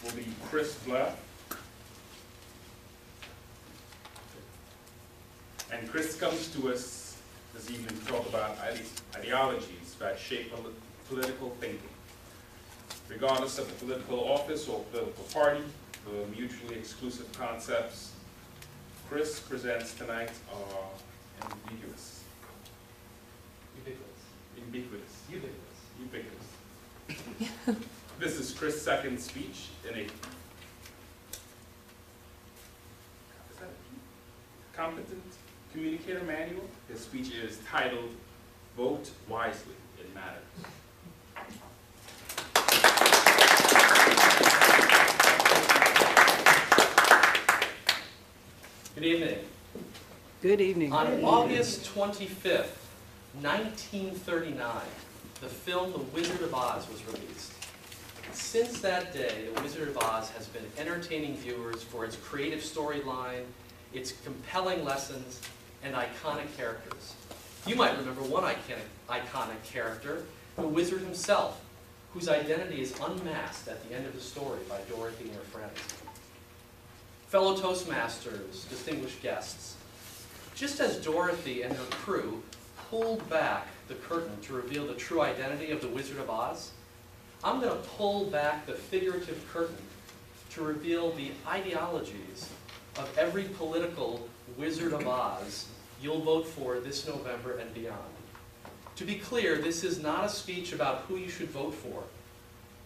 will be Chris Blair. And Chris comes to us this evening to talk about ideologies that shape political thinking. Regardless of the political office or political party, the mutually exclusive concepts Chris presents tonight are ambiguous. Ubiquitous. This is Chris' second speech in a competent communicator manual. His speech is titled, Vote Wisely, It Matters. Good evening. Good evening. On August 25th, 1939, the film The Wizard of Oz was released. Since that day, The Wizard of Oz has been entertaining viewers for its creative storyline, its compelling lessons, and iconic characters. You might remember one iconic character, the wizard himself, whose identity is unmasked at the end of the story by Dorothy and her friends. Fellow Toastmasters, distinguished guests, just as Dorothy and her crew pulled back the curtain to reveal the true identity of the Wizard of Oz, I'm going to pull back the figurative curtain to reveal the ideologies of every political Wizard of Oz you'll vote for this November and beyond. To be clear, this is not a speech about who you should vote for.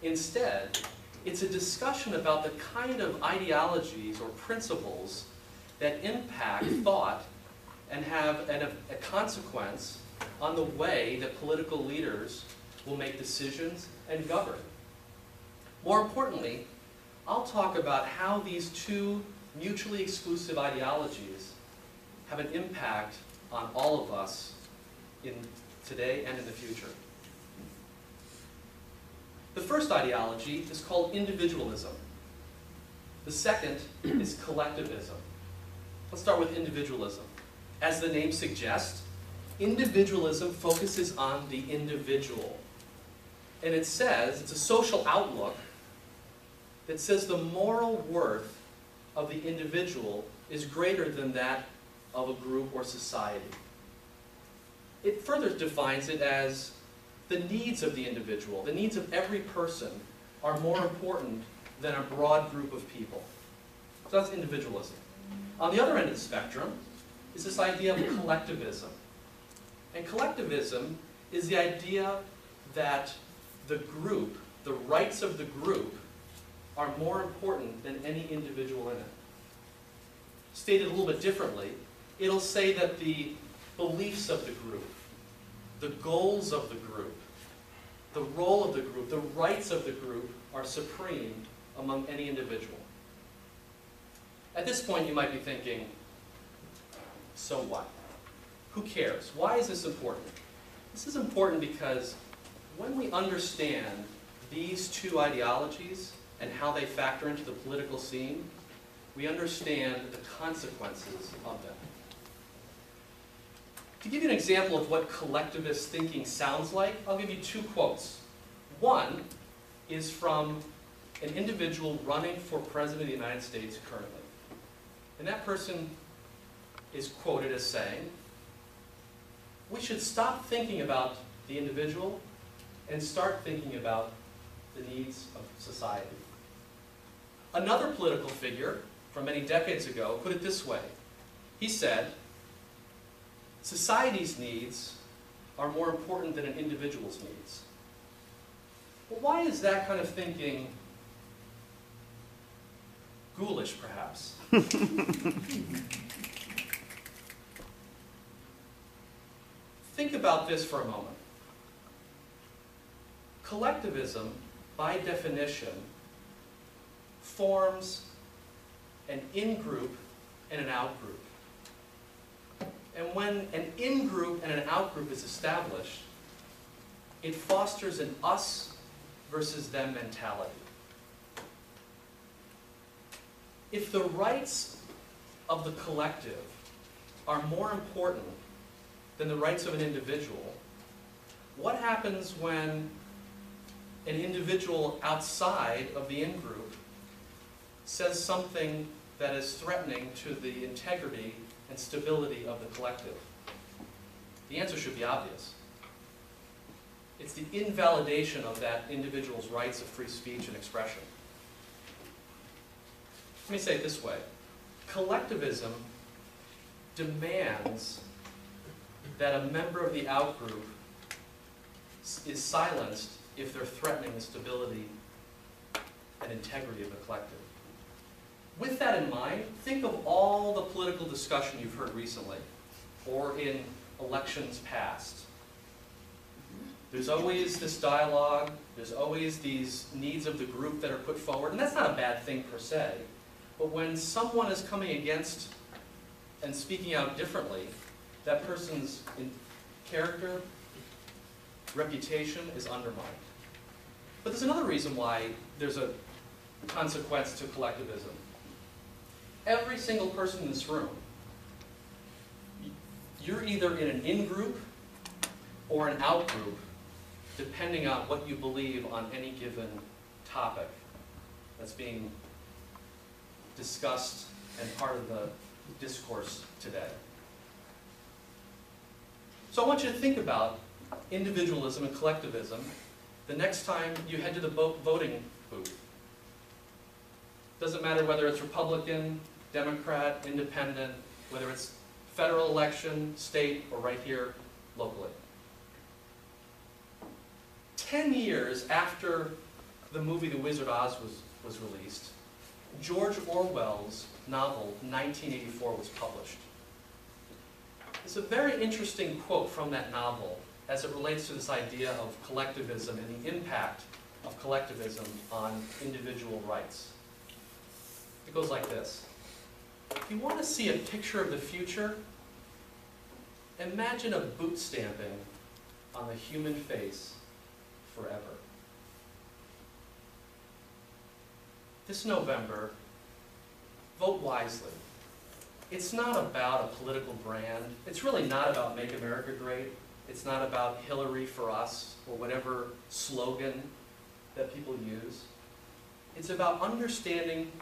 Instead, it's a discussion about the kind of ideologies or principles that impact thought and have a consequence on the way that political leaders will make decisions and govern. More importantly, I'll talk about how these two mutually exclusive ideologies have an impact on all of us in today and in the future. The first ideology is called individualism. The second is collectivism. Let's start with individualism. As the name suggests, individualism focuses on the individual. And it says, it's a social outlook that says the moral worth of the individual is greater than that of a group or society. It further defines it as the needs of the individual, the needs of every person, are more important than a broad group of people. So that's individualism. On the other end of the spectrum is this idea of collectivism. And collectivism is the idea that the group, the rights of the group, are more important than any individual in it. Stated a little bit differently, it'll say that the beliefs of the group, the goals of the group, the role of the group, the rights of the group are supreme among any individual. At this point, you might be thinking, so what? Who cares? Why is this important? This is important because when we understand these two ideologies and how they factor into the political scene, we understand the consequences of them. To give you an example of what collectivist thinking sounds like, I'll give you two quotes. One is from an individual running for President of the United States currently. And that person is quoted as saying, we should stop thinking about the individual and start thinking about the needs of society. Another political figure from many decades ago put it this way. He said, society's needs are more important than an individual's needs. Well, why is that kind of thinking ghoulish, perhaps? Think about this for a moment. Collectivism, by definition, forms an in-group and an out-group. And when an in-group and an out-group is established, it fosters an us versus them mentality. If the rights of the collective are more important than the rights of an individual, what happens when an individual outside of the in-group says something that is threatening to the integrity and stability of the collective? The answer should be obvious. It's the invalidation of that individual's rights of free speech and expression. Let me say it this way. Collectivism demands that a member of the outgroup is silenced if they're threatening the stability and integrity of the collective. With that in mind, think of all the political discussion you've heard recently, or in elections past. There's always this dialogue, there's always these needs of the group that are put forward, and that's not a bad thing per se, but when someone is coming against and speaking out differently, that person's character, reputation is undermined. But there's another reason why there's a consequence to collectivism. Every single person in this room, you're either in an in-group or an out-group, depending on what you believe on any given topic that's being discussed and part of the discourse today. So I want you to think about individualism and collectivism the next time you head to the voting booth. Doesn't matter whether it's Republican, Democrat, Independent, whether it's federal election, state, or right here locally. 10 years after the movie The Wizard of Oz was released, George Orwell's novel 1984 was published. It's a very interesting quote from that novel as it relates to this idea of collectivism and the impact of collectivism on individual rights. It goes like this. If you want to see a picture of the future, imagine a boot stamping on the human face forever. This November, vote wisely. It's not about a political brand. It's really not about Make America Great. It's not about Hillary for us or whatever slogan that people use. It's about understanding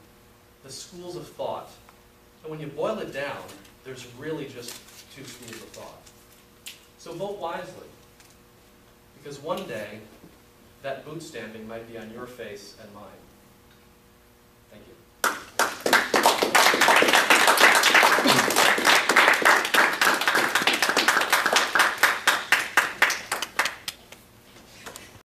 the schools of thought. And when you boil it down, there's really just two schools of thought. So vote wisely, because one day that boot stamping might be on your face and mine.